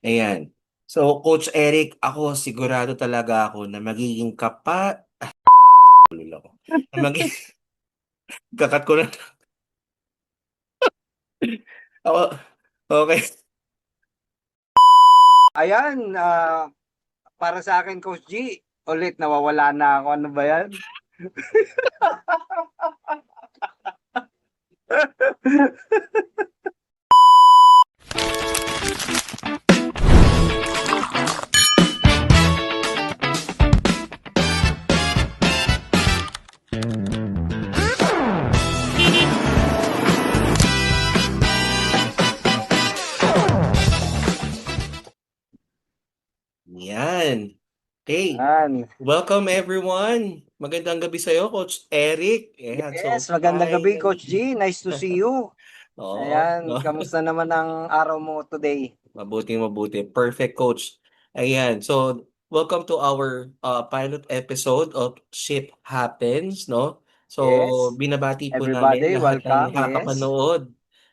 Ayan. So, Coach Eric, ako sigurado talaga ako na magiging lolo ko. Na kakat ko na ako. Okay. Ayan, para sa akin, Coach G, ulit nawawala na ako. Ano ba yan? Yan. Okay. Yan. Welcome everyone. Magandang gabi sa iyo, Coach Eric. Ayan. Yes, So, magandang gabi, finally. Coach G. Nice to see you. Oo. Ayan, kamusta naman ang araw mo today? Mabuting mabuti. Perfect, Coach. Ayan. So, welcome to our pilot episode of Ship Happens, no? So, Yes. binabati po namin Everybody, lahat ng welcome. Yes. nakakapanood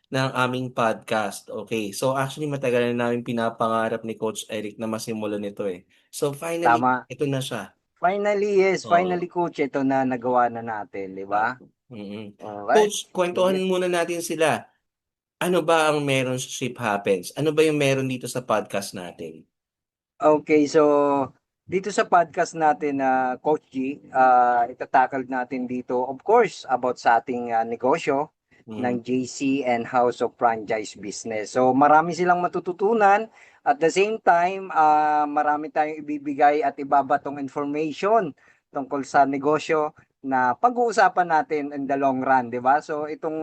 ng aming podcast. Okay. So, actually, matagal na namin pinapangarap ni Coach Eric na masimulan nito eh. So, finally, Tama. ito na siya. Finally, yes. Finally, Oo. Coach, ito na nagawa na natin, di ba? Okay. Coach, Sige. kwentuhan muna natin sila. Ano ba ang meron sa Ship Happens? Ano ba yung meron dito sa podcast natin? Okay, so dito sa podcast natin na Coach G, itatakal natin dito, of course, about sa ating negosyo Mm. ng JC and House of Franchise Business. So marami silang matututunan. At the same time, marami tayong ibibigay at ibabatong information tungkol sa negosyo na pag-uusapan natin in the long run, di ba? So itong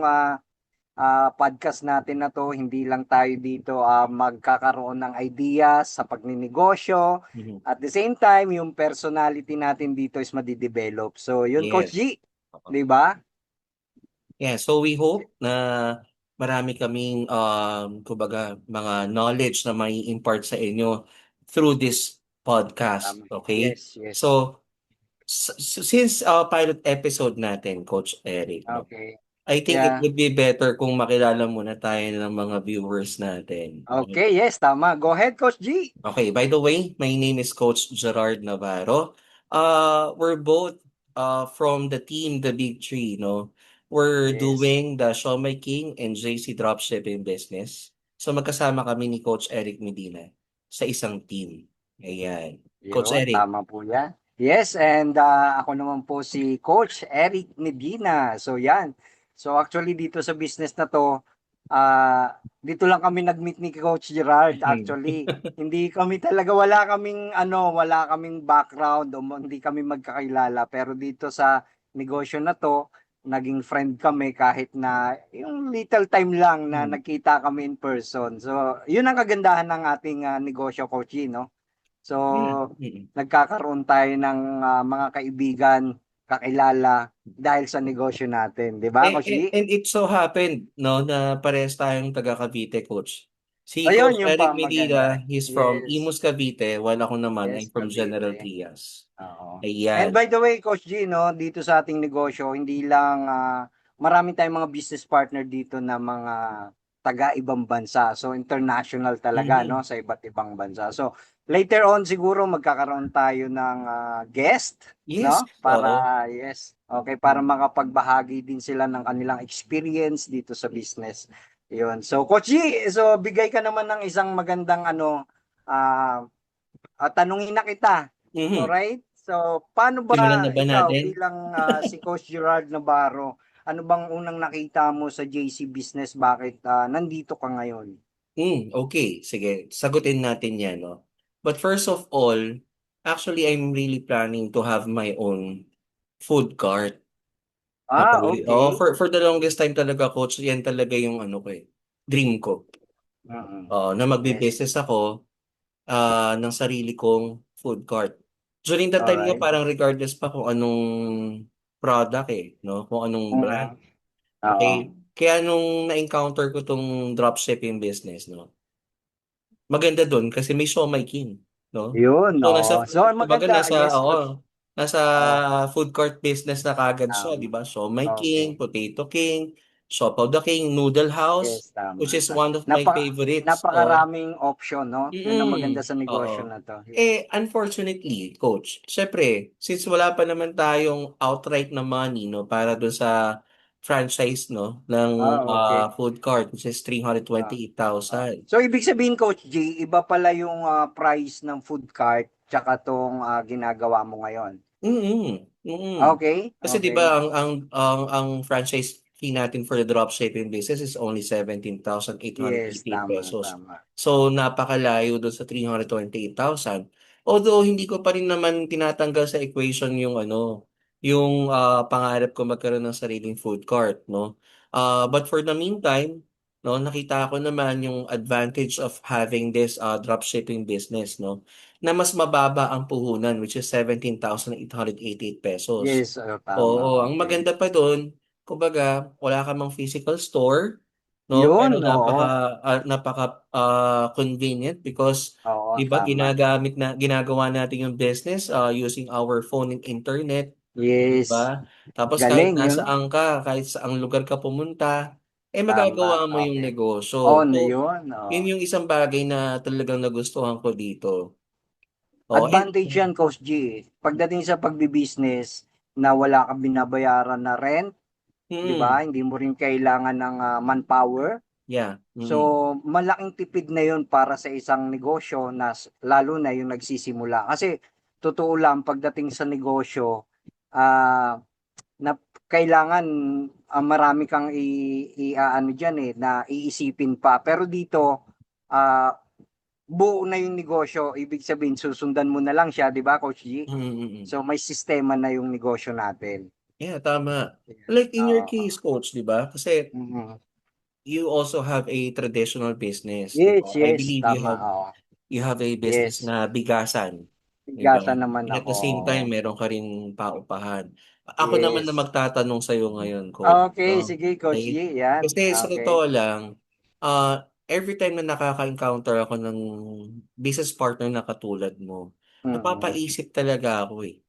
podcast natin na to, hindi lang tayo dito magkakaroon ng ideas sa pagninegosyo. Mhm. At the same time, yung personality natin dito is madidevelop. So, yun, Coach Yes. G, di ba? Yeah, so we hope na marami kaming kumbaga mga knowledge na may impart sa inyo through this podcast, okay? Yes, yes. So since pilot episode natin, Coach Eric, no? Okay. I think it Yeah. would be better kung makilala muna tayo ng mga viewers natin. Okay? Okay, yes, tama. Go ahead, Coach G. Okay, by the way, my name is Coach Gerard Navarro. We're both from the team The Big Tree, no? We're Yes. doing the Shomai King and JC Dropshipping business. So magkasama kami ni Coach Eric Medina sa isang team. Ayan. Coach Yun, Eric. tama po yan. Yes, and ako naman po si Coach Eric Medina. So yan. So actually dito sa business na to, dito lang kami nag-meet ni Coach Gerard Mhm. actually. Hindi kami talaga, wala kaming background o hindi kami magkakilala. Pero dito sa negosyo na to, naging friend kami kahit na yung little time lang na Mhm. nagkita kami in person. So yun ang kagandahan ng ating negosyo, Coach G, no? So, Yeah. Mhm. nagkakaroon tayo ng mga kaibigan, kakilala dahil sa negosyo natin, 'di ba, Coach G? And it so happened, no, na parehas tayong taga Cavite, Coach. Si Ayun Coach yung Eric pa maganda. Medina, he's from Yes. Imus, Cavite, while ako naman Yes, ay from General Cavite. Trias. Oo. And Ayan. by the way, Coach G, no, dito sa ating negosyo, hindi lang marami tayong mga business partner dito na mga taga ibang bansa. So international talaga, no, Mhm. sa iba't ibang bansa. So later on siguro magkakaroon tayo ng guest, Yes, no? oo. Para yes. Okay, para makapagbahagi din sila ng kanilang experience dito sa business. 'Yun. So Coach G, so bigay ka naman ng isang magandang ah tanungin na kita. Mhm. Alright? So, paano Simulan na ba ba ikaw natin? bilang si Coach Gerard Navarro, ano bang unang nakita mo sa JC Business? Bakit nandito ka ngayon? Okay. Sige, sagutin natin yan, no? But first of all, actually, I'm really planning to have my own food cart. Okay. Oh, Okay. for the longest time talaga, Coach, yan talaga yung ano ko eh, dream ko. Mm. Na Yes. magbe-business ako ng sarili kong food cart. During that time nga Alright. parang regardless pa kung anong product eh, no? Kung anong brand. Mm. Oo. Okay? Kaya nung na-encounter ko tong dropshipping business, no? Maganda dun kasi may Shomai King, no? Yun, So oo. So, kumbaga maganda. Yes, Coach. nasa Oo. food court business na kagad siya, Um, di ba? Shomai okay. King, Potato King. Siopao the King, Noodle House, Yes, tama, which is tama. one of my favorites. Oh. Napakaraming option, no? Yun ang maganda Mm, sa negosyo oo. na to. Yeah. Unfortunately, coach, syempre, since wala pa naman tayong outright na money, no, para dun sa franchise, no, ng Okay. food cart, which is Ah, ah. 328,000. So, ibig sabihin, Coach G, iba pala yung price ng food cart tsaka tong ginagawa mo ngayon. Mm, mm. Okay, Kasi 'di ba okay. ang franchise fee natin for the dropshipping business is only Yes, 17,888 tama, pesos. tama. So napakalayo doon sa 328,000. Although hindi ko pa rin naman tinatanggal sa equation yung ano, yung pangarap ko magkaroon ng sariling food cart, no. But for the meantime, no, nakita ko naman yung advantage of having this dropshipping business, no, na mas mababa ang puhunan, which is 17,888 pesos. Yes, tama, Oo, ang okay. maganda pa dun, kumbaga wala ka mang physical store, no? Yun, Pero oo. convenient because Oo, 'di ba tama. ginagawa natin yung business using our phone and internet, 'di Yes, ba? Tapos kahit galing yun. nasaan ka, kahit saang lugar ka pumunta, Tama, magagawa mo yung okay. negosyo. On So, yun, oo. yun yung isang bagay na talagang nagustuhan ko dito. Oh, Advantage yan, Coach G. Pagdating sa pagbi-business na wala kang binabayaran na rent, 'di ba? mm, Hindi mo rin kailangan ng manpower. yeah. So, malaking tipid na 'yon para sa isang negosyo na lalo na yung nagsisimula. Kasi totoo lang pagdating sa negosyo, ah na kailangan marami kang i-aano diyan na iisipin pa. Pero dito, ah buo na yung negosyo. Ibig sabihin susundan mo na lang siya, 'di ba, Coach G? Mm. So may sistema na yung negosyo natin. Yeah, tama. Ayan. Like in your Oo. case, coach, 'di ba? Kasi Mm. you also have a traditional business, 'di Yes, ba? I yes, believe tama. Oo. you have a business Yes. na bigasan, 'di ba? Bigasan naman And at ako. the same Oo. time, meron ka ring paupahan. Ako naman na Yes. magtatanong sa iyo ngayon, coach, Okay, no? sige, Coach Okay? G. Yan. Kasi sa Okay. totoo lang, every time na nakaka-encounter ako ng business partner na katulad mo, Mm. napapaisip talaga ako eh.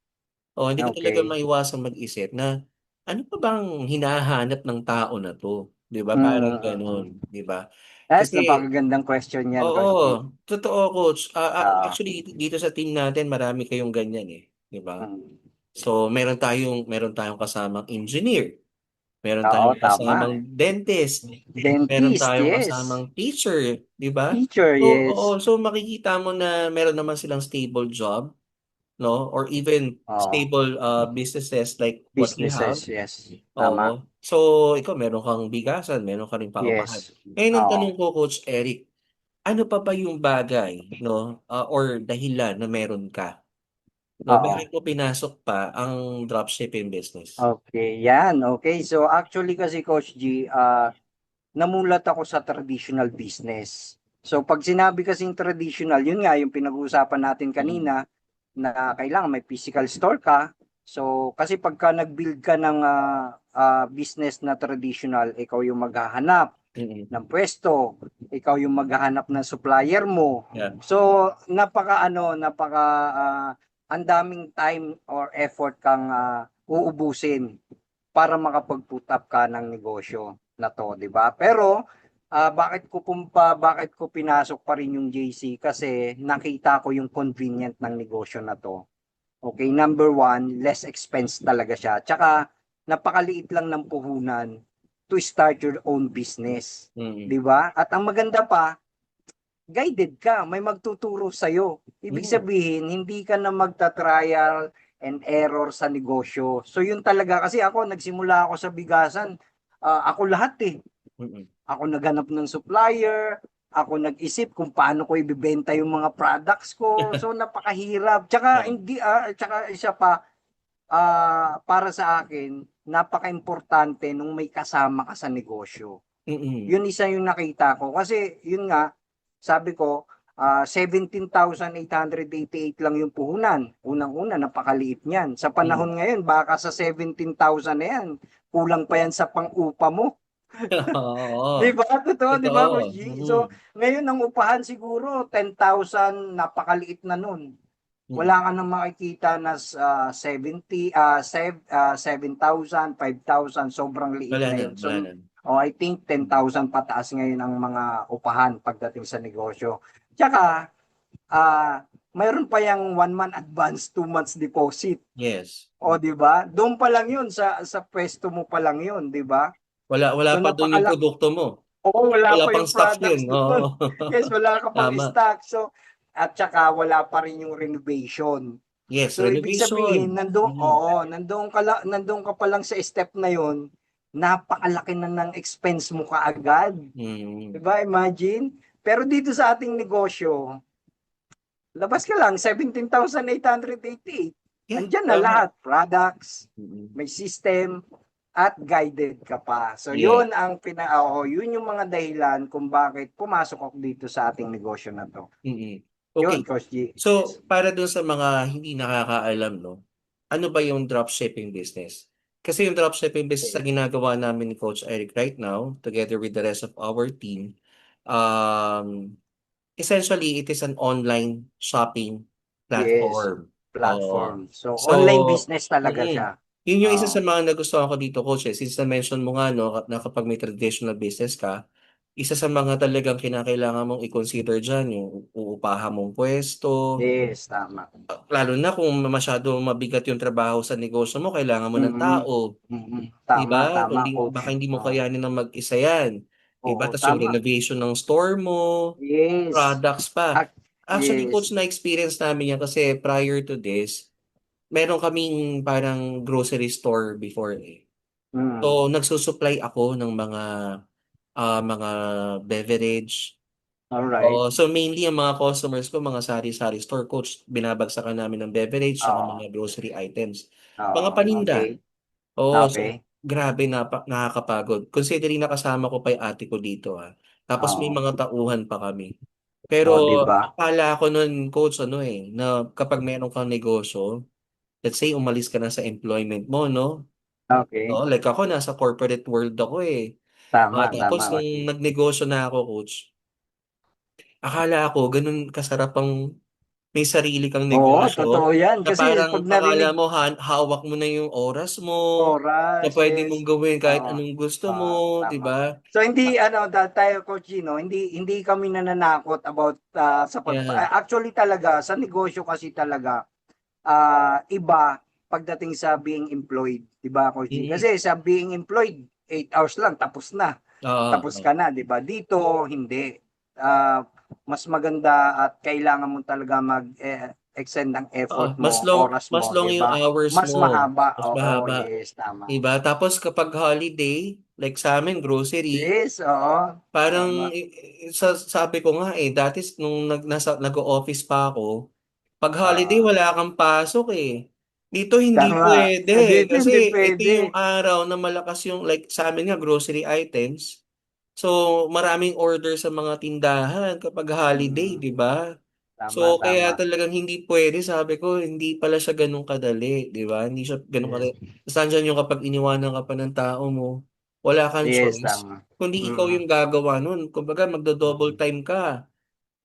Oo, hindi ko talaga Okay. maiwasang mag-isip na, ano pa bang hinahanap ng tao na 'to, 'di ba, parang gano'n, Mm. 'di ba? Yes, Kasi napakagandang question yan, oo, Coach G. totoo coach, Oo. actually dito sa team natin marami kayong ganyan, eh, 'di ba? Mm. So meron tayong kasamang engineer, meron Oo, tayong tama. kasamang dentist, meron Dentist, tayong yes. kasamang teacher, 'di ba? Teacher, So oo, yes. so makikita mo na meron naman silang stable job, 'no, or even Oo. stable, businesses like what you have. Businesses, yes. Tama. Oo. So, ikaw meron kang bigasan, meron ka ring paupahan. Yes. Ngayon ang Oo. tanong ko Coach Eric, ano pa ba yung bagay 'no, or dahilan na meron ka 'no, Oo. bakit mo pinasok pa ang dropshipping business? Okay, yan. Okay. So actually kasi Coach G, namulat ako sa traditional business. So pag sinabi kasing traditional, yun nga yung pinag-uusapan natin Mm, kanina na kailangan may physical store ka. So kasi pagka nag-build ka ng business na traditional, ikaw yung maghahanap mm. ng pwesto, ikaw yung maghahanap ng supplier mo. Yeah. So napaka ang daming time or effort kang uubusin para makapag-put up ka ng negosyo na to, 'di ba? Pero bakit ko pinasok pa rin yung JC kasi nakita ko yung convenient ng negosyo na to. Okay, number one, less expense talaga siya. Tsaka napakaliit lang ng puhunan to start your own business, Mm, 'di ba? At ang maganda pa, guided ka, may magtuturo sa'yo. Ibig mm, sabihin, hindi ka na magta-trial and error sa negosyo. So yun talaga, kasi ako, nagsimula ako sa bigasan, ako lahat eh. mm. Ako naghanap ng supplier, ako nag-isip kung paano ko ibebenta yung mga products ko. So napakahirap. Tsaka Oo. tsaka isa pa, para sa akin, napaka-importante nung may kasama ka sa negosyo. Mm, Yun isa yung nakita ko. Kasi yun nga, sabi ko, 17,888 lang yung puhunan. Unang-una, napakaliit niyan. Sa mm. panahon ngayon, baka sa 17,000 na yan, kulang pa yan sa pang-upa mo. Di Oo, ba? Totoo, di ba, Coach totoo. G? So, ngayon ang upahan siguro, 10,000, napakaliit na nun. Mm. Wala ka nang makikita na 70, 7,000, 5,000, sobrang liit Wala na na, yun. So, wala na. O I think 10,000 pataas ngayon ang mga upahan pagdating sa negosyo. Tsaka, mayroon pa yung 1 month advance, 2 months deposit. Yes. O, di ba? Doon pa lang yun, sa pwesto mo pa lang yun, di ba? Wala So, pa dun yung napakala, produkto mo. oo, wala Wala pa pang yung stocks yun. products Oo. doon. Yes, wala ka pang Tama. stock. So, at saka wala pa rin yung renovation. Yes, So, ibig sabihin, renovation. Mm. nandoon ka pa lang sa step na yon, napakalaki na ng expense mo kaagad. Mm. Diba? Imagine. Pero dito sa ating negosyo, labas ka lang, 17,888. Yeah, Andiyan na tama. lahat. Products, Mm. may system, at guided ka pa. So, Yeah. yun yung mga dahilan kung bakit pumasok ako dito sa ating negosyo na to. Mm. Yun, Okay. Coach G. So, para dun sa mga hindi nakakaalam, no? Ano ba yung dropshipping business? Kasi yung dropshipping business na ginagawa namin ni Coach Eric right now, together with the rest of our team, um, essentially, it is an online shopping Yes, platform. Oo. platform. So, So, online business talaga mm, siya. yun yung isa Oo. sa mga nagustuhan ko dito, Coach. Since na-mention mo nga, no, na kapag may traditional business ka, isa sa mga talagang kinakailangan mong i-consider dyan, yung uupahan mong pwesto, Yes, tama. lalo na kung masyado mabigat yung trabaho sa negosyo mo, kailangan mo ng Mm. tao. Mm. Di Tama, ba? tama, Kundi coach. baka hindi mo Oo. kayanin ng mag-isa yan. Di ba? Oo, Tapos yung tama. renovation ng store mo, Yes. products pa. Actually, Yes. coach, na-experience namin yan kasi prior to this, meron kaming parang grocery store before eh. Mm. So, nagsusupply ako ng mga beverage. All right. Oo, so mainly ang mga customers ko, mga sari-sari store, coach, binabagsakan namin ng beverage saka Oo. mga grocery items. Mga Oo. paninda. Okay. Oo, so Okay. grabe nakakapagod. Considering nakasama ko pa yung ate ko dito Tapos may Oo. mga tauhan pa kami. Pero O, di ba? akala ko nun, coach, ano na kapag meron kang negosyo, let's say umalis ka na sa employment mo, no? Okay. Oo, like ako, nasa corporate world ako eh. Tama, tama, Tapos nung coach. nagnegosyo na ako, coach, akala ko ganun kasarap ang may sarili kang Oo, negosyo totoo yan. na Kasi pag parang narinig akala mo hawak mo na yung oras mo, na oras, pwede yes. mong gawin kahit Oo. anong gusto mo, di Tama. ba? So hindi tayo Coach Gino, hindi kami nananakot about sa Yeah. actually talaga sa negosyo kasi talaga iba pagdating sa being employed, 'di ba Coach G? Mm-hmm. Kasi sa being employed, 8 hours lang tapos na. Oo. Tapos Oo. ka na, 'di ba? Dito hindi. Ah, mas maganda at kailangan mo talaga extend ang effort mo, oras Mas mo, long 'di yung ba? hours Mas mo. mahaba. Mas Oo, mahaba. yes, tama. Diba? Tapos kapag holiday, like sa amin, grocery, Yes, oo. parang Tama. sabi ko nga dati nung nag-office pa ako, pag holiday Oo. wala kang pasok eh. Dito hindi Tama. pwede Dito hindi kasi ito pwede. yung araw na malakas yung like sa amin nga grocery items. So maraming order sa mga tindahan kapag holiday, Mm, 'di ba? tama, So kaya tama. talagang hindi pwede, sabi ko, hindi pala siya ganun kadali, 'di ba? Hindi siya ganun Yes. kadali. Tapos nandiyan yung kapag iniwanan ka pa ng tao mo, wala kang Yes, choice. tama. Kundi ikaw Mm, yung gagawa nun. Kumbaga magdo-double mm. time ka.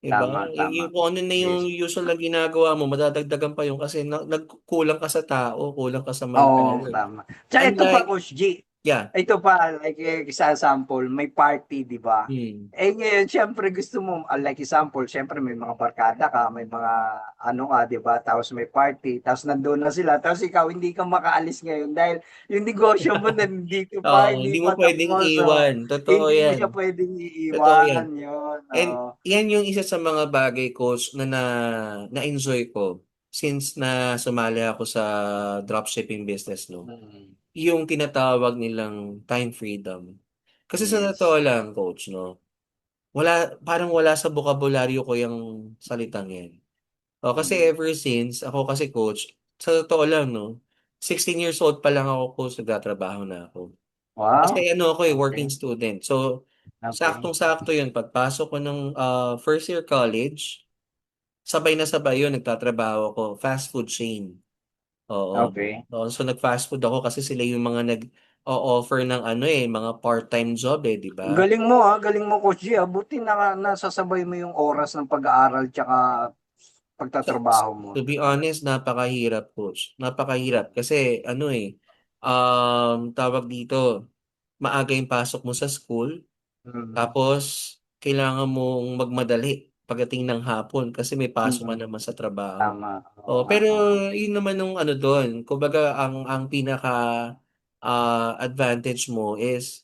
Diba? Tama, tama. Yung kung ano na yung Yes. usual na ginagawa mo, madadagdagan pa yung kasi nagkulang ka sa tao, kulang ka sa Oo, manpower. tama. Tsaka ito pa, Unlike, Coach G. yeah. Ito pa, like sa sample, may party, di ba? Hmm. Eh ngayon, syempre gusto mo, like example, syempre may mga barkada ka, may mga ano ka, di ba? Tapos may party, tapos nandun na sila, tapos ikaw hindi ka makaalis ngayon dahil yung negosyo mo nandito pa, Oo, hindi hindi mo pa pwedeng tapos. So, iwan. Totoo hindi mo yan. siya pwedeng Totoo yan. iiwan, yun. And Oo. yan yung isa sa mga bagay, coach, na-enjoy ko since na sumali ako sa dropshipping business, no? Mm. Yung tinatawag nilang time freedom. Kasi sa totoo Yes. lang, coach, no? Parang wala sa bokabularyo ko yung salitang yan. O, kasi Mm. ever since, ako kasi coach, sa totoo lang, no? 16 years old pa lang ako, coach, nagtatrabaho na ako. Wow. Kasi ano ako working Okay. student. So, Okay. saktong-sakto yun. Pagpasok ko ng first year college, sabay na sabay yun, nagtatrabaho ako. Fast food chain. Oo. Okay. Oo, so, nag-fast food ako kasi sila yung mga nag-o-offer ng mga part-time job di ba? Galing mo Coach G, buti nasasabay mo yung oras ng pag-aaral tsaka Sa- pagtatrabaho mo. To be honest, napakahirap, coach. Napakahirap. Kasi, tawag dito, maaga yung pasok mo sa school, Mm. tapos kailangan mong magmadali pagdating ng hapon kasi may pasok ka Mm. naman sa trabaho. Tama. Oo Oh, nga, pero oo. yun naman yung ano doon, kumbaga ang pinaka advantage mo is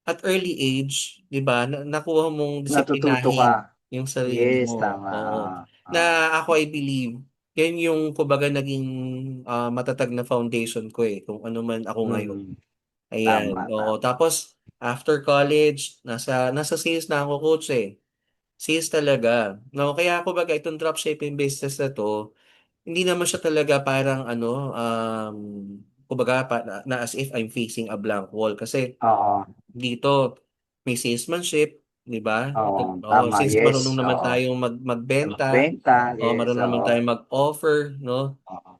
at early age, 'di ba, nakuha mong Natututo ka. disiplinahin yung sarili Yes, mo. tama. Oo. Oo, oo. Na ako I believe, yan yung kumbaga naging matatag na foundation ko eh, kung ano man ako ngayon. Mm. Ayan. Tama, Oo. tama. Tapos after college, nasa sales na ako coach eh. Sales talaga. No, kaya kumbaga itong dropshipping business na to, hindi naman siya talaga parang ano, kumbaga na as if I'm facing a blank wall kasi Oo. dito may salesmanship, 'di ba? Oo, Oh, tama. since Yes, marunong naman oo. tayong Na magbenta, magbenta, oh, yes, marunong naman oo. tayong mag-offer, no? Oo.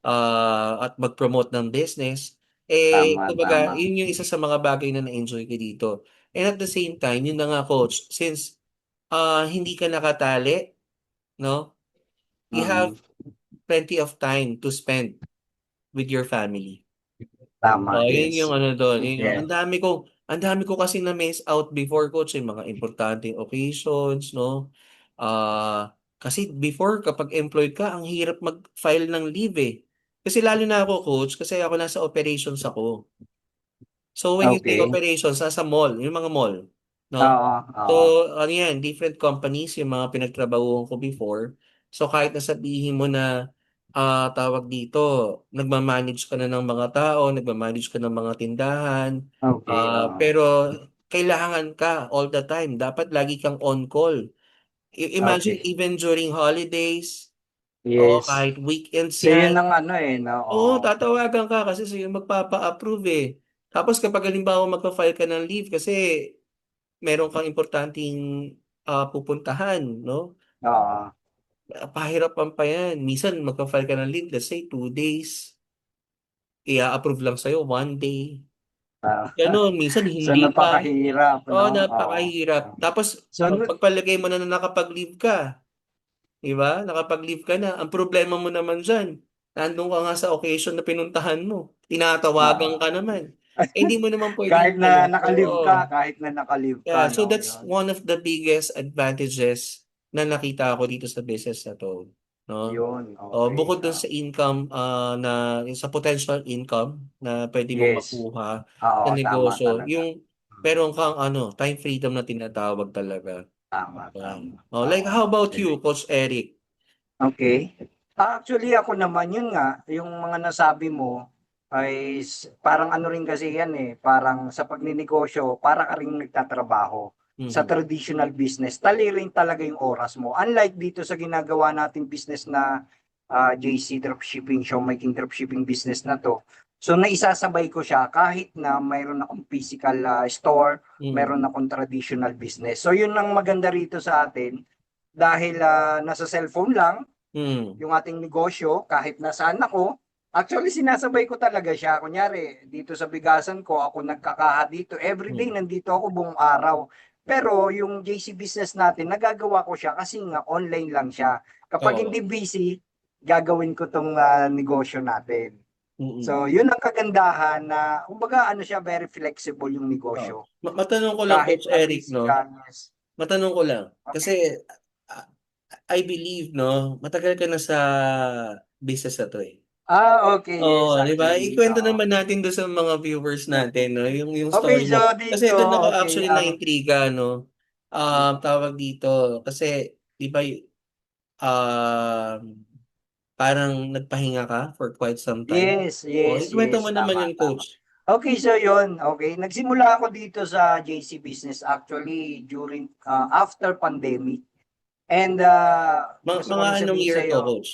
At mag-promote ng business. Eh, Tama, kumbaga, tama. yun yung isa sa mga bagay na na-enjoy ko dito. And at the same time, yun na nga coach, since hindi ka nakatali, no? You have Mm. plenty of time to spend with your family. Tama, Oh, yun yung yes. ano doon, yun yung Yeah. ang dami ko kasi na miss out before coach yung mga importanteng occasions, no? Kasi before kapag employed ka, ang hirap mag-file ng leave eh. Kasi lalo na ako coach, kasi ako nasa operations ako. So when you say Okay. operations, nasa mall, yung mga mall, no? Oo, So oo. ano yan, different companies yung mga pinagtrabahuhan ko before. So kahit na sabihin mo na tawag dito, nagmamanage ka na ng mga tao, nagmamanage ka ng mga tindahan, Okay, oo. pero kailangan ka all the time. Dapat lagi kang on call. Imagine Okay. even during holidays, o Yes. kahit weekends So, yun yan. ang ano eh, no? Oo, Oo. tatawagan ka kasi sa'yo magpapa-approve eh. Tapos kapag halimbawa magpa-file ka ng leave kasi meron kang importanteng pupuntahan, no? Oo. Pahirapan pa yan. Minsan magpa-file ka ng leave, let's say 2 days, i-approve lang sa'yo 1 day. Ah, Ganun, minsan so, hindi pa. napakahirap, Oo, no? Oo. napakahirap. Tapos So, pagpalagay mo na nakapag-leave ka, di ba? Nakapag-leave ka na. Ang problema mo naman dyan, nandun ka nga sa occasion na pinuntahan mo. Tinatawagan oo. ka naman. Eh, hindi mo naman Kahit pwedeng, na ano, nakalive ka, oo. kahit na nakalive ka, Yeah, so no? that's Yun. one of the biggest advantages na nakita ko dito sa business na to, no? Yun, Oh, okay. bukod dun sa income sa potential income na pwede mong Yes. makuha sa Oo, tama negosyo, talaga. yung Mm. meron kang ano, time freedom na tinatawag talaga. Tama, Yeah. tama. Oh, like Oo. how about you, Coach Eric? Okay. Actually, ako naman, yun nga, yung mga nasabi mo, ay parang ano rin kasi yan eh, parang sa pagninegosyo, para ka rin nagtatrabaho. Sa Mhm. traditional business, tali rin talaga yung oras mo. Unlike dito sa ginagawa nating business na JC Dropshipping, Showmaking Dropshipping business na to. So, naisasabay ko siya kahit na mayroon akong physical store, Mhm. mayroon akong traditional business. So, yun ang maganda rito sa atin dahil nasa cellphone lang Mhm. yung ating negosyo kahit nasaan ako. Actually, sinasabay ko talaga siya. Kunyari, dito sa bigasan ko, ako nagkakaha dito. Everyday, Mhm. nandito ako buong araw. Pero yung JC business natin, nagagawa ko siya kasi nga online lang siya. Kapag hindi Oo. busy, gagawin ko tong negosyo natin. Mhm. So, yun ang kagandahan na, kumbaga, ano siya, very flexible yung Oh. negosyo. Matanong ko lang, Kahit Coach na Eric, busy no? ka, yes. Matanong ko lang. Kasi Okay. ah, I believe, no, matagal ka na sa business na to eh. Okay, yes, Oo, di ba? actually. Ikwento Oo. naman natin doon sa mga viewers natin, no? Yung Okay, story so mo. Kasi dito, doon ako okay, actually na-intriga, no? Tawag dito. Kasi, di ba, parang nagpahinga ka for quite some time. yes, O, yes, ikwento yes, mo naman tama, yung tama. coach. Okay, so yun, okay. Nagsimula ako dito sa JC Business actually during, after pandemic. And gusto ko Mga lang anong sabihin year sa to, iyo, coach?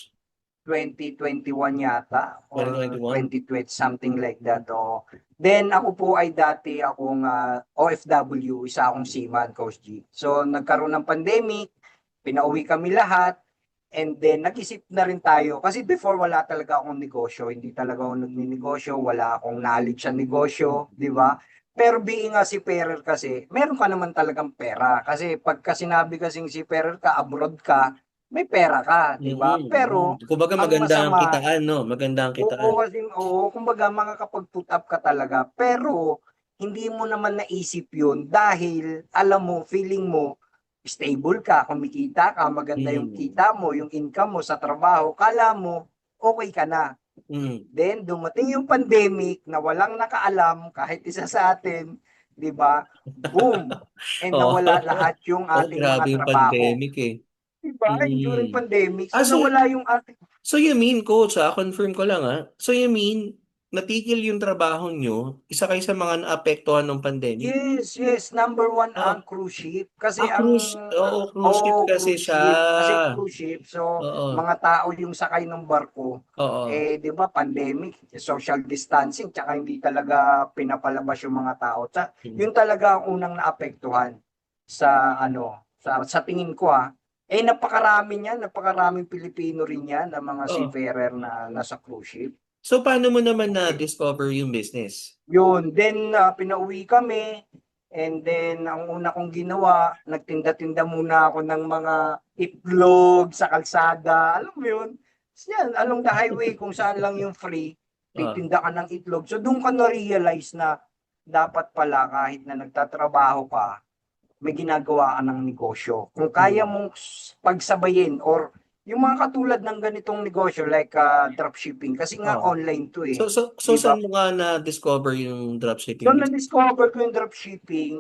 2021 yata or 2021? 2020, something like that. Oh. Then ako po ay dati akong OFW, isa akong seaman, Coach G. So nagkaroon ng pandemic, pinauwi kami lahat. And then, nag-isip na rin tayo. Kasi before, wala talaga akong negosyo. Hindi talaga ako nagninegosyo. Wala akong knowledge sa negosyo. Di ba? Pero being a seafarer kasi, meron ka naman talagang pera. Kasi pagka sinabi kasing seafarer ka, abroad ka, may pera ka. Di ba? Mm. Pero, Kumbaga ang maganda ang masama, kitaan, no? Maganda ang oo, kitaan. kasi, oo, kumbaga, makakapag-put up ka talaga. Pero, hindi mo naman naisip yun dahil alam mo, feeling mo, stable ka, kumikita ka, maganda yung Mm. kita mo, yung income mo sa trabaho, kala mo, okay ka na. Mm. Then, dumating yung pandemic na walang nakaalam, kahit isa sa atin, di ba? Boom! And Oo. nawala lahat yung Oo, ating grabe mga yung trabaho. pandemic eh. Di ba? During Mm. pandemic, so Ah, so, nawala yung ating. so you mean, coach, confirm ko lang So you mean, natigil yung trabaho nyo, isa kayo sa mga naapektuhan ng pandemic? Yes, yes. Number one ang Ah, cruise ship. Kasi ang, cruise ship kasi cruise siya. ship. Kasi cruise ship. So, Oo, mga tao yung sakay ng barko. oo. Eh, di ba, pandemic, social distancing, tsaka hindi talaga pinapalabas yung mga tao. Mm. Yun talaga ang unang naapektuhan sa, sa tingin ko Eh, napakaraming Pilipino rin yan, na mga Oo. seafarer na nasa cruise ship. So, paano mo naman Okay. na-discover yung business? Yun, then pinauwi kami and then ang una kong ginawa, nagtinda-tinda muna ako ng mga itlog sa kalsada. Alam mo yun? Yan, along the highway kung saan lang yung free, Ah, titinda ka ng itlog. So doon ka na-realize na dapat pala kahit na nagtatrabaho ka, may ginagawa ka ng negosyo. Kung kaya mm. mong pagsabayin or yung mga katulad ng ganitong negosyo like dropshipping kasi nga Oo. online to So, eh. so 'Di ba? saan mo nga na-discover yung So, dropshipping business? na-discover ko yung dropshipping,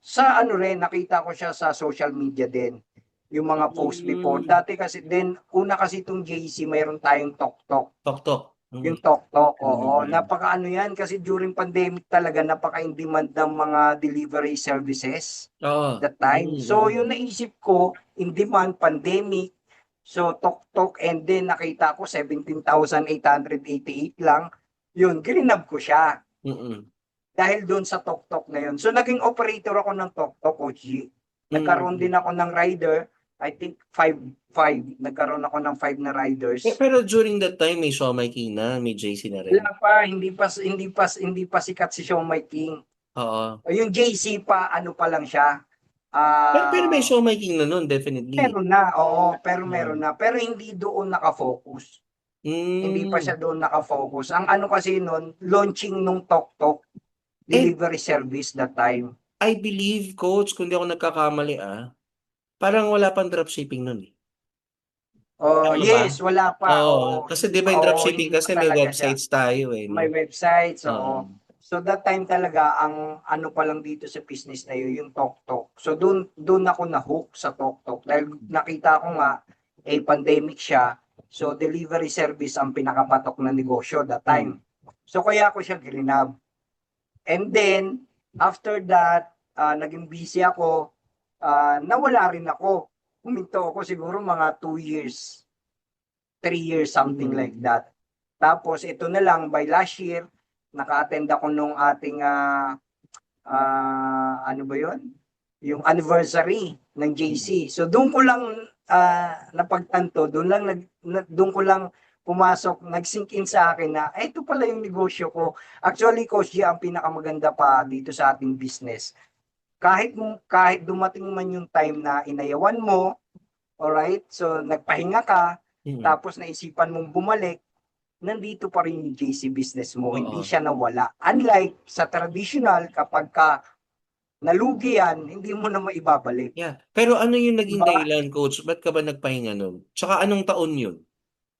sa ano rin, nakita ko siya sa social media din. Yung mga post before. Mm. Dati kasi din, una kasi itong JC, mayroon tayong TokTok. Tok-tok. Mm. Yung TokTok, oo. Mm. Napaka ano yan, kasi during pandemic talaga, napaka-in-demand ng mga delivery services Oo. that time. So, Mm. yung naisip ko, in-demand, pandemic, so TokTok, and then nakita ko 17,888 lang. Yun, grinab ko siya Mm. dahil doon sa Tok na yun. So, naging operator ako ng Tok, OG. Nagkaroon Mm. din ako ng rider. I think five. Nagkaroon ako ng five na riders. Pero during that time, may Siomai King na, may JC na rin. Wala pa, hindi pa sikat si Shawn My King. Oo. Yung JC pa, ano pa lang siya. Pero may Ah, Siomai King na nun, definitely. meron na, oo, pero meron Oo. na. Pero hindi doon nakafocus. Hindi pa siya Mm. doon nakafocus. Ang ano kasi noon, launching nung Tok And delivery service that time. I believe, coach, kung di ako nagkakamali parang wala pang dropshipping nun eh. Oh, Tama ba? yes, wala pa. Oo. Oo, Kasi di ba yung dropshipping hindi kasi pa may talaga siya. websites tayo no? May websites, Oo. oo. So that time talaga ang ano pa lang dito sa business na yun, yung TokTok. So doon ako na-hook sa TokTok dahil nakita ko nga pandemic siya. So delivery service ang pinakapatok na negosyo that Mm. time. So kaya ako siya grinab. And then after that, naging busy ako, nawala rin ako. Huminto ako siguro mga 2 years, 3 years, something like Mm. that. Tapos ito na lang, by last year, naka-attend ako nung ating, ano ba yun? Yung anniversary ng Mm. JC. So doon ko lang napagtanto, doon ko lang pumasok, nag-sink in sa akin na ito pala yung negosyo ko. Actually, Coach G, ang pinakamaganda pa dito sa ating business. Kahit dumating man yung time na inayawan mo, alright? So nagpahinga ka, Mm. tapos naisipan mong bumalik, nandito pa rin yung JC business mo, hindi Oo. siya nawala. Unlike sa traditional, kapag ka nalugi yan, hindi mo na maibabalik. Yeah. Pero ano yung naging Diba? dahilan, coach? Ba't ka ba nagpahinga nun? Tsaka anong taon yun?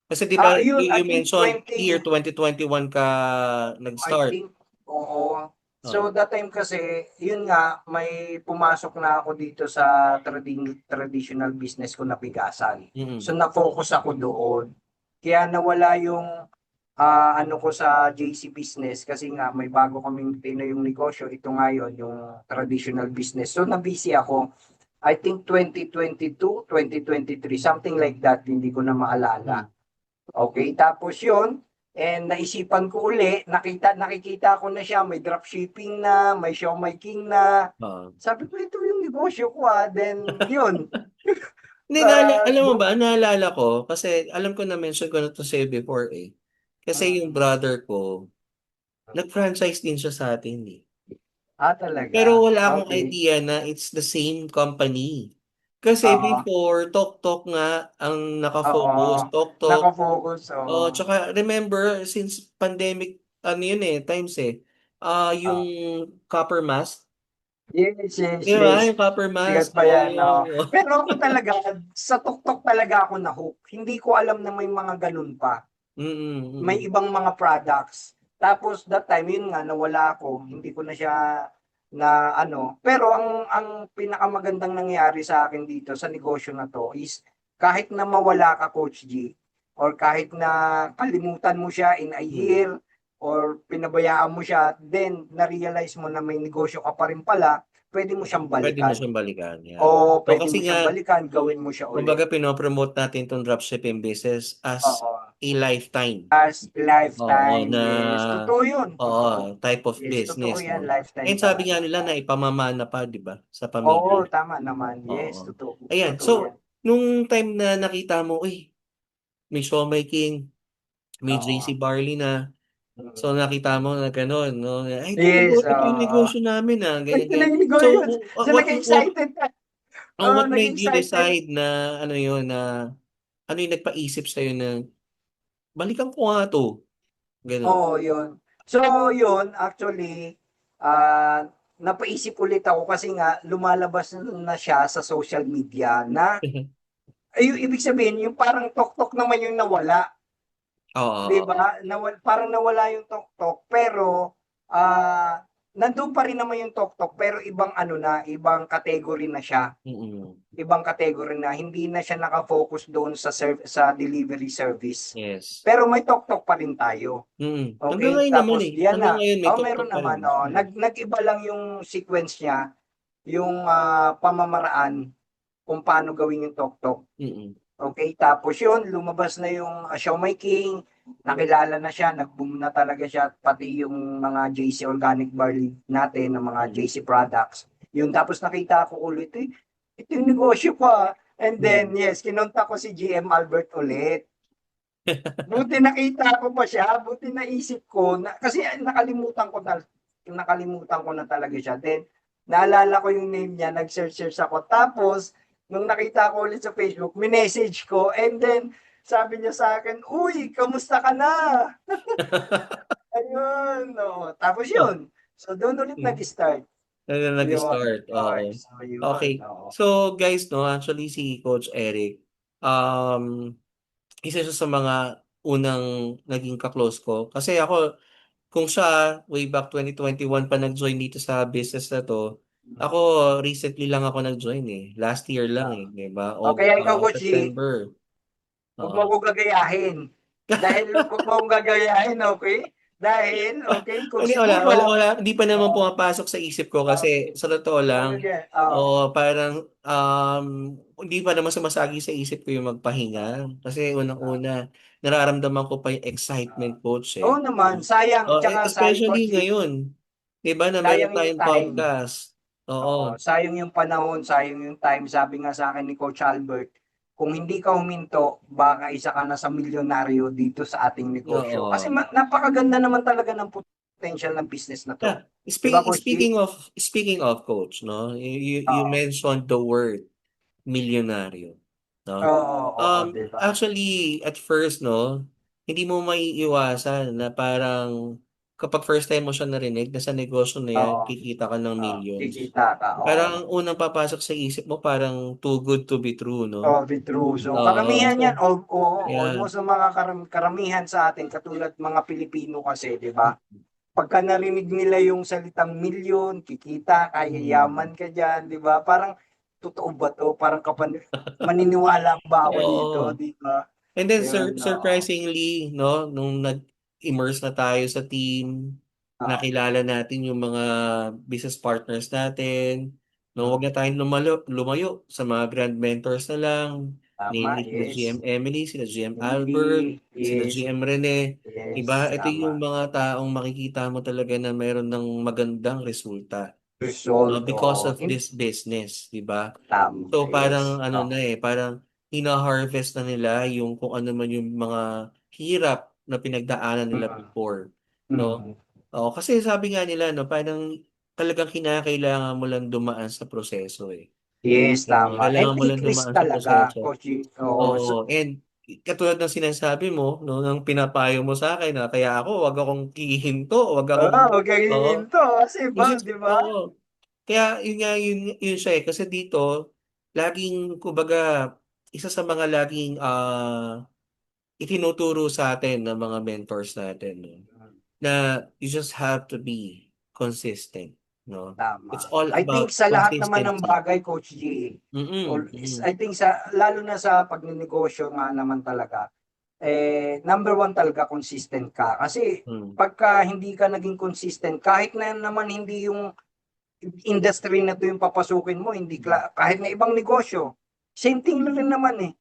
Kasi di ba Yun, I you think mentioned year 2021 ka I nag-start. think, oo. So Oo. that time kasi, yun nga, may pumasok na ako dito sa traditional business ko na bigasan. So Mm. na-focus ako doon. Kaya nawala yung ano ko sa JC business kasi nga may bago kaming tinayong negosyo. Ito nga yun, yung traditional business. So na-busy ako. I think 2022, 2023, something like that. Hindi ko na maalala. Mm. Okay, tapos yun, and naisipan ko uli, nakikita ko na siya, may dropshipping na, may Shopee King na. Oo. Sabi ko, ito yung negosyo ko then yun. Hindi, Uh, alam mo ba, naalala ko, kasi alam ko na-mention ko na to sa'yo before eh. Kasi yung brother ko, nag-franchise din siya sa atin eh. Pero Talaga. wala akong Okay. idea na it's the same company. Kasi Oo. before, Tok nga ang Oo. nakafocus. Tok. Nakafocus, oo. Oh, tsaka remember, since pandemic, ano yun times eh. Yung Ah, copper mask, yes, yes, 'di ba? yes. Yung copper Sikat mask, pa yan, oo. oo. Pero ako talaga, sa tuktok talaga ako na-hook. Hindi ko alam na may mga ganun pa. Mm, May mm. ibang mga products. Tapos that time, yun nga, nawala ako. Hindi ko na siya na ano. Pero ang pinakamagandang nangyari sa akin dito sa negosyo na to is kahit na mawala ka, Coach G, or kahit na kalimutan mo siya in a Mm. year, or pinabayaan mo siya, then na-realize mo na may negosyo ka pa rin pala, pwede mo siyang Puwede mo balikan. siyang balikan, O yan. O pwede kasi mo nga siyang balikan, gawin mo siya kumbaga ulit. pino-promote natin 'tong dropshipping business as Oo. a lifetime. As Oo, lifetime, na yes. Totoo yun, oo, totoo. type of Yes, totoo business, yan, 'no? lifetime And sabi nga talaga. nila Oo, naipamamana pa, 'di ba, sa oo, pamilya. tama naman. Yes, Oo. totoo, Ayan, totoo yan. so nung time na nakita mo, uy, may Siomai King, may Oo. JC Barley na, so Mm. nakita mo na gano'n, 'no, "Ay, Yes, ito yung oo. negosyo namin, ganyan, Ito ganyan." naging So, yun. So, naging excited ka. Oo, what naging made you excited. decide na ano yun, na ano yung nagpaisip sa'yo na, "Balikan ko nga 'to." Gano'n? Oo, yun. So, yun, actually, ah, napaisip ulit ako kasi nga lumalabas na siya sa social media na, ay, yung ibig sabihin, yung parang tok-tok naman yung nawala. Oo, 'Di oo. ba? Parang nawala yung tuktok pero nandoon pa rin naman yung tuktok pero ibang ano na, ibang category na siya. Mm. Ibang category na hindi na siya naka-focus doon sa delivery service. Yes. Pero may tuktok pa rin tayo. Hanggang Okay, ngayon naman, tapos diyan hanggang na. ngayon may Oh, tuktok meron pa rin, naman. Oh, nag-iba lang yung sequence niya, yung pamamaraan kung paano gawin yung tuktok. mm. Okay, tapos yun, lumabas na yung Siomai King, nakilala na siya, nag-boom na talaga siya, pati yung mga JC Organic Barley natin, ng mga Mm, JC products. Yun, tapos nakita ko ulit, ito yung negosyo pa. And then, mm. yes, kinontak ko si GM Albert ulit. Buti nakita ko pa siya, buti naisip ko, kasi nakalimutan ko na talaga siya. Then, naalala ko yung name niya, nag-search ako. Tapos, nung nakita ko ulit sa Facebook, minessage ko, and then, sabi niya sa akin, uy, kamusta ka na? Ayun, oo. Tapos yun. So, doon ulit Hmm, nag-start. dun na Yun, nag-start, oo. start. So, yun, Okey. oo. So, guys, 'no, actually si Coach Eric, isa siya sa mga unang naging ka-close ko. Kasi ako, kung siya way back 2021 pa nag-join dito sa business na 'to, ako recently lang ako nag-join, last year lang, Ah. 'di ba? O kaya ikaw, Coach G, September, huwag mo oo. akong gagayahin. Dahil huwag mo akong gagayahin, okay? Dahil, okay, kung Hindi, wala siguro, wala wala hindi pa naman oo, pumapasok sa isip ko kasi okay, sa totoo huwag mong lang, gagaya oo, oo, parang, hindi pa naman sumasagi sa isip ko yung magpahinga. Kasi ah, unang-una, nararamdaman ko pa yung ah. excitement, coach, Oo naman, sayang, Oh, tsaka sayang, especially Coach G, ngayon, 'di ba, na meron sayang yung tayong time. podcast. Oo, Oo, sayang yung panahon, sayang yung time. Sabi nga sa akin ni Coach Albert, kung hindi ka huminto, baka isa ka na sa milyonaryo dito sa ating negosyo. Kasi oo. napakaganda naman talaga ng potential ng business na to. Yeah, Di ba, Coach G? speaking of coach, 'no, you Oo. mentioned the word milyonaryo, 'no? Oo, oo, di ba? Actually at first, 'no, hindi mo maiiwasan na parang kapag first time mo siya narinig na sa negosyo na 'yan Oo, kikita ka ng millions. kikita ka, oo. Parang ang unang papasok sa isip mo parang too good to be true, 'no? Oh, true. So, Oo, karamihan yan, so oo, yeah. almost sa mga karamihan sa atin, katulad mga Pilipino kasi, di ba? Pagka narinig nila yung salitang milyon, kikita ka, Mm. yayaman ka diyan, 'di ba? Parang totoo ba 'to? Parang maniniwala ba ako dito, Oo. 'di ba? And then Ayun, oo. surprisingly, 'no, nung nag-immerse na tayo sa team, Oo. nakilala natin yung mga business partners natin, 'no, wag Mm. na tayong lumayo sa mga grand mentors na lang, Tama, namely sila yes. GM Emily, sila GM Albert, Emily, sila yes, GM Rene, 'di yes, ba? Ito tama. yung mga taong makikita mo talaga na meron ng magandang resulta, 'no, Result, because oo. of this business, 'di ba? Tama, So, yes. parang ano Oo. na, parang hina-harvest na nila yung kung ano man yung mga hirap na pinagdaanan nila Mm. before, 'no? Mm. Oo, kasi sabi nga nila, 'no, parang talagang kinakailangan mo lang dumaan sa proseso, Yes, tama. And Kailangan mo lang take risk dumaan sa talaga, proseso. Coach. Oo. Oo, and katulad ng sinasabi mo, no, ng pinapayo mo sa akin na kaya ako, wag akong hihinto, wag akong, Huwag kang oo, hihinto kasi kasi, di ba? oo, kaya yun nga, yun siya eh, kasi dito, laging, kumbaga, isa sa mga laging, itinuturo sa atin ng mga mentors natin, no, na you just have to be consistent, no? It's Tama. all I think about sa lahat naman ng consistency. bagay, Coach G, Mm-mm, mm-mm, I think lalo na sa pagnenegosyo nga naman talaga, number one talaga consistent ka. Kasi mm, pagka hindi ka naging consistent, kahit na naman hindi yung industry na to yung papasukin mo, hindi kahit na ibang negosyo, same thing na rin naman eh.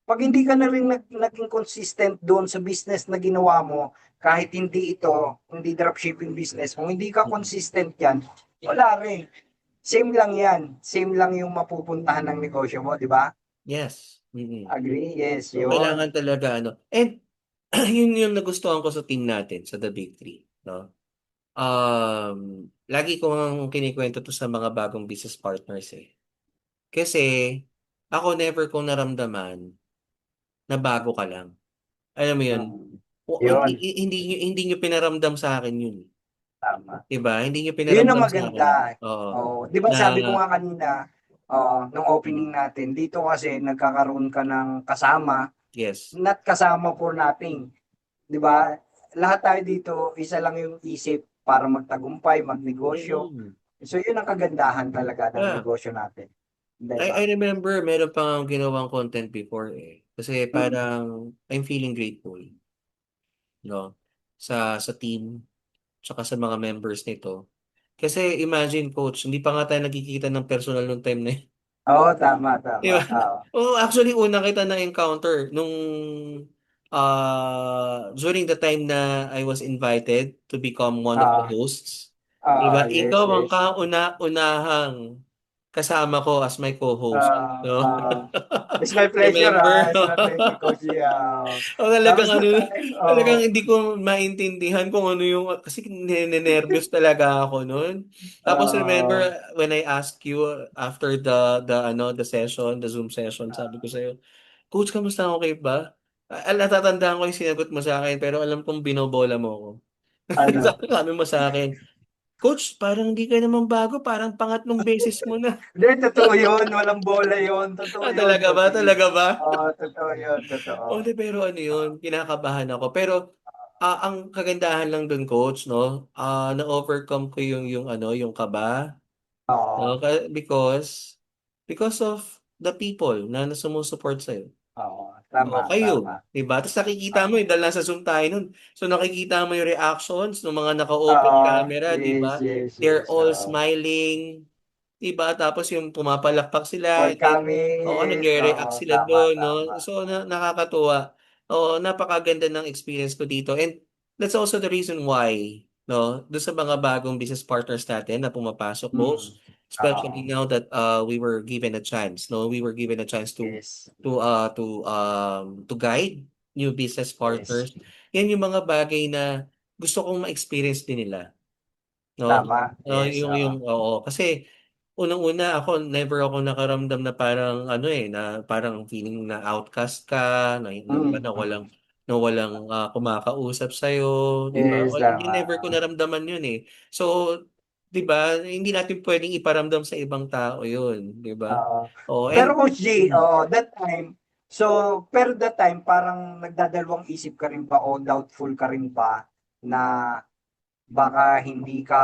Pag hindi ka na rin naging consistent doon sa business na ginawa mo, kahit hindi ito, hindi dropshipping business, kung hindi ka mm. consistent yan, wala rin. Same lang yan. Same lang yung mapupuntahan ng negosyo mo, di ba? Yes. Mm-mm. Agree? Yes, So, kailangan yun. talaga, ano, and yun yung nagustuhan ko sa team natin, sa The Big Three, no? Lagi ko ang kinikwento to sa mga bagong business partners eh. Kasi, ako never kong naramdaman na bago ka lang. Alam mo yun? Hmm. Hindi, Yun, hindi nyo pinaramdam sa akin yun. tama. Diba? Hindi nyo Yun ang pinaramdam sa akin. maganda. Oo. Oh, 'di ba Na, sabi ko nga kanina, nung opening natin, dito kasi nagkakaroon ka ng kasama, yes. not kasama for nothing. 'Di ba? Lahat tayo dito, isa lang yung isip para magtagumpay, magnegosyo. Mm. So, yun ang kagandahan talaga ng Yeah. negosyo natin. 'Di I ba? remember meron pang akong ginawang content before eh. Kasi Mm. parang I'm feeling grateful, no? Sa team, tsaka sa mga members nito. Kasi imagine coach, hindi pa nga tayo nagkikita ng personal nung time na yun. Oo, tama, Di tama. ba? Oo. Oh, actually, una kita na-encounter nung during the time na I was invited to become one of the Oo. hosts. Di Oo, ba? yes, Ikaw ang yes. kauna-unahang kasama ko as my co-host. No? Uh, it's my pleasure, Remember? It's my pleasure, Coach. Yeah. O talagang Tapos ano, na tayo. talagang hindi ko maintindihan kung ano yung, kasi ninenervyos talaga ako noon. Tapos remember Uh, when I asked you after the session, the Zoom session, sabi ko sa'yo, Coach, kamusta, okay ba? Natatandaan ko yung sinagot mo sa akin, pero alam kong binobola mo ako. ano? Sabi mo sa akin, Coach, parang hindi ka naman bago, parang pangatlong beses mo na. Hindi, totoo yun. Walang bola yun. Totoo yun, Talaga ba? Coach. Talaga ba? Totoo yun. Totoo. O, di, pero ano yun, kinakabahan ako. Pero, ang kagandahan lang dun, Coach, no? Na-overcome ko yung kaba, no? Oo. Because of the people na sumusupport sa'yo. Oo. Tama, Oo, kayo. tama. Diba? Tapos nakikita mo, Oo. dahil nasa Zoom tayo nun. So nakikita mo yung reactions ng mga naka-open camera, Yes, diba? yes, They're yes. all smiling, diba? Tapos yung pumapalakpak sila, and then, Welcoming, oo, yes. nagre-react sila Tama, doon, no? tama. So, nakakatuwa. Oo, napakaganda ng experience ko dito. And that's also the reason why, no? Doon sa mga bagong business partners natin na pumapasok, Mm. most, especially Oo. now that we were given a chance, no? We were given a chance to Yes. to guide new business Yes. partners. Yan yung mga bagay na gusto kong ma-experience din nila, no? Tama. Yes. Yung oo, kasi unang-una ako, never ako nakaramdam na parang ano eh, na parang feeling na outcast ka, na, Mm. na Mm. walang kumakausap sa 'di ba? Yes, Never ko tama. naramdaman 'yun eh. So, 'di ba, hindi natin pwedeng iparamdam sa ibang tao 'yun, 'di ba? Oo. Oo, Pero and Coach G, mm, that time, pero that time, parang nagdadalawang isip ka rin ba o doubtful ka rin ba na baka hindi ka,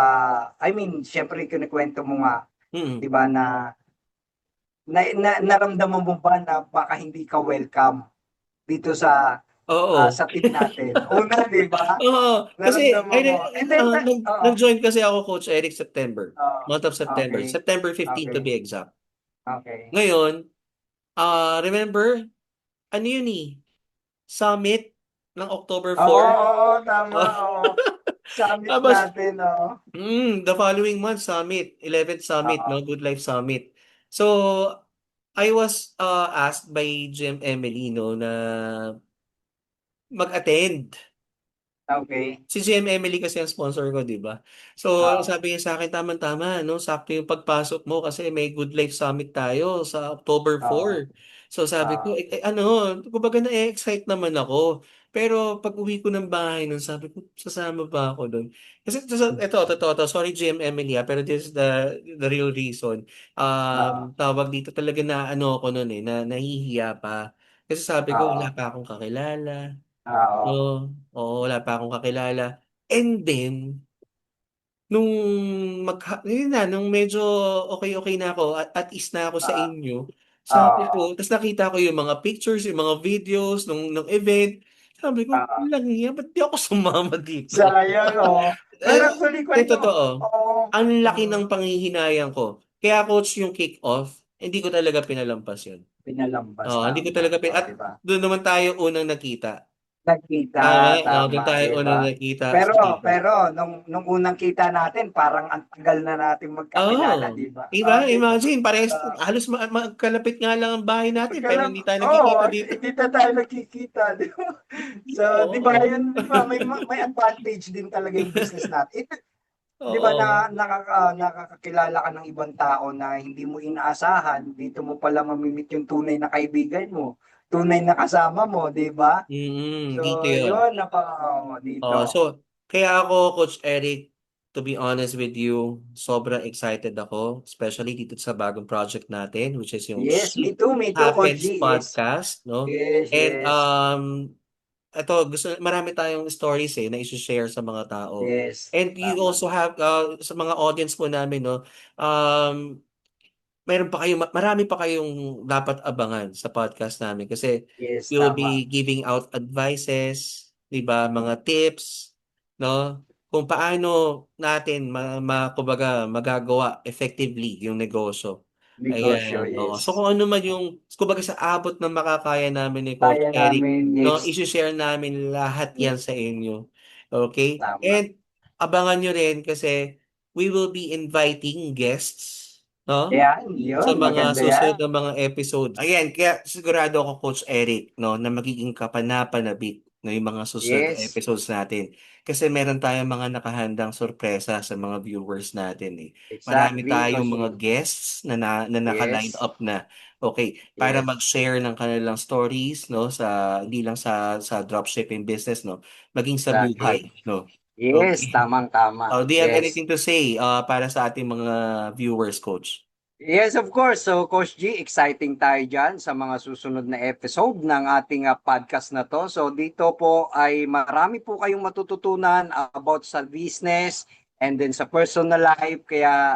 I mean, syempre kinikwento mo nga, mm, di ba, naramdaman mo ba na baka hindi ka welcome dito oo. sa team natin? Una, di ba? Oo, kasi Naramdaman mo. And then, oo. nag-join kasi ako, Coach Eric, September. Oo. Month of September. Okay. September 15 to Okay. be exact. Okay. Ngayon, remember, ano yun eh, summit ng October Oo, 4. oo, tama, Oh. oo. Summit Tapos, natin, oo. the following month, summit, 11th summit, Oo. no? Good Life Summit. So, I was asked by Jim Emily, no, na mag-attend. Okay. Si GM Emily kasi ang sponsor ko, di ba? So, Oo. sabi niya sa akin, tama-tama, no? Sakto yung pagpasok mo kasi may Good Life Summit tayo sa October Oo. 4. So, sabi ko, Oo. ano, kumbaga na-excite naman ako. Pero pag uwi ko ng bahay nun, sabi ko, sasama ba ako doon? Kasi, ito, totoo to. Sorry, GM Emily, pero this is the real reason. Oo. Tawag dito talaga na ano ako nun na nahihiya pa. Kasi sabi ko, Oo. wala pa akong kakilala. Oo. No, oo, wala pa akong kakilala. And then, nung yun na, nung medyo okay na ako, at ease na ako sa Oo. inyo, sabi Oo. ko, tapos nakita ko yung mga pictures, yung mga videos nung event, sabi ko, Oo. lang niya, ba't di ako sumama dito? Sayang, oh. Pero actually, kwento, Totoo, oo. ang laki Mm, ng panghihinayang ko. Kaya coach yung kick-off, hindi ko talaga pinalampas yun. pinalambas, Hindi ko tama. talaga O, at di ba? doon naman tayo unang nakita. Nagkita, Tama, doon tama, tayo di unang ba? nakita sa Pero, Tito. nung unang kita natin, parang ang tagal na natin magkakilala, Oo. di ba? Diba? Oh, di ba? Imagine, pares, Uh, halos magkalapit nga lang ang bahay natin, pero Pagkalam, hindi tayo nagkikita oh, dito. hindi na tayo nagkikita, di ba? So, di ba, Oo. yun, di ba, may advantage din talaga yung business natin. Di ba Oo. nakakakilala ka ng ibang tao na hindi mo inaasahan, dito mo pala mamimit yung tunay na kaibigan mo, tunay na kasama mo, di ba? Dito So, yun. yun, napaka So, dito. kaya ako, Coach Eric, to be honest with you, sobrang excited ako, especially dito sa bagong project natin, which is yung Yes, Shit me too, Coach Happens G. Yes, Podcast, no? yes, And yes, ito, marami tayong stories na i-share sa mga tao. yes, And you tama. also have, sa mga audience po namin, no, um, meron pa kayong marami pa kayong dapat abangan sa podcast namin kasi Yes, we will tama. be giving out advices, 'di ba, mga tips, no? Kung paano natin kumbaga magagawa effectively yung negosyo. Negosyo, Ayan, oo. So yes. kung ano man yung kumbaga sa abot ng makakaya namin ni Coach Kaya Eric, namin, no, yes, i-share namin lahat 'yan sa inyo. Okay? tama. And abangan nyo rin kasi we will be inviting guests, no? Yan, Sa yun, mga maganda susunod yan. na mga episodes. Ayan, kaya sigurado ako, Coach Eric, no, na magiging kapanapanabik na yung mga susunod na Yes, episodes natin. Kasi meron tayong mga nakahandang sorpresa sa mga viewers natin eh. Marami exactly, tayong Coach mga G. guests na naka-line Yes, up na. Okay, para yes, mag-share ng kanilang stories, no, sa hindi lang sa dropshipping business, no, maging sa exactly. buhay, no. Yes, Okay. tamang-tama. Do you have Yes. anything to say para sa ating mga viewers, Coach? Yes, of course. So, Coach G, exciting tayo dyan sa mga susunod na episode ng ating podcast na to. So, dito po ay marami po kayong matututunan about sa business and then sa personal life. Kaya,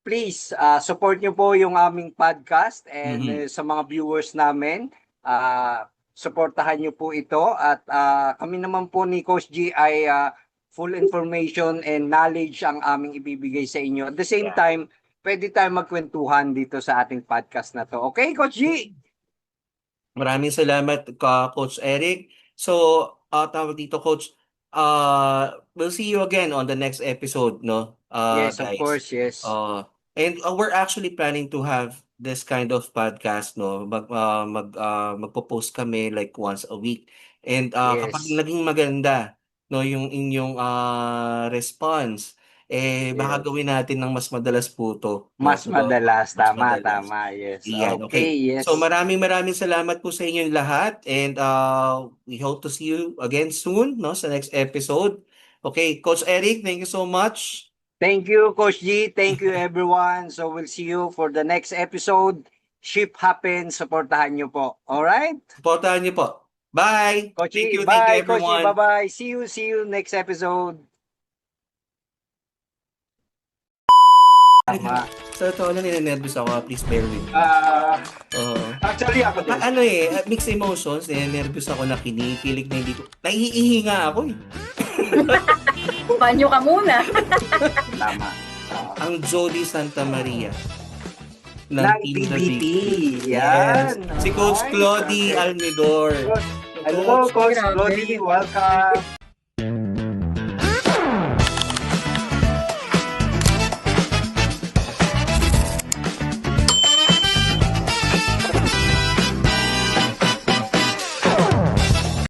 please, support nyo po yung aming podcast and Mhm. sa mga viewers namin, supportahan nyo po ito. At kami naman po ni Coach G ay full information and knowledge ang aming ibibigay sa inyo. At the same Yeah. time, pwede tayo magkwentuhan dito sa ating podcast na to. Okay, Coach G? Maraming salamat, Coach Eric. So, tawag dito, Coach, we'll see you again on the next episode, no? Yes, of Guys. course, yes. And we're actually planning to have this kind of podcast, no? Magpo-post kami like once a week. And kapag Yes, naging maganda, no, yung inyong response, baka yes. gawin natin ng mas madalas po to, no? Mas madalas, Mas tama, madalas. tama, yes. Iyan, Okay, okay. yes. So maraming salamat po sa inyong lahat and we hope to see you again soon, no, sa next episode. Okay, Coach Eric, thank you so much. Thank you, Coach G. Thank you, everyone. So we'll see you for the next episode. Ship happens. Supportahan nyo po. All right? Supportahan niyo po. Bye. Coach G, Thank you bye. Coach G, everyone. bye-bye. See you next episode. Tama. Sa totoo lang, ninenervous ako. Please bear with me. Ah, Oo. actually, ako din. Ano mixed emotions. Ninenervous ako na kinikilig na hindi ko. Naiihi nga ako eh. Banyo ka muna. Tama. Ang Jody Santa Maria ng Ng Team The TBT. Big. Yes. Yan. Si Coach Alright. Claudie Okay. Almidor. Hello, Coach Grabe. Lodi. Welcome.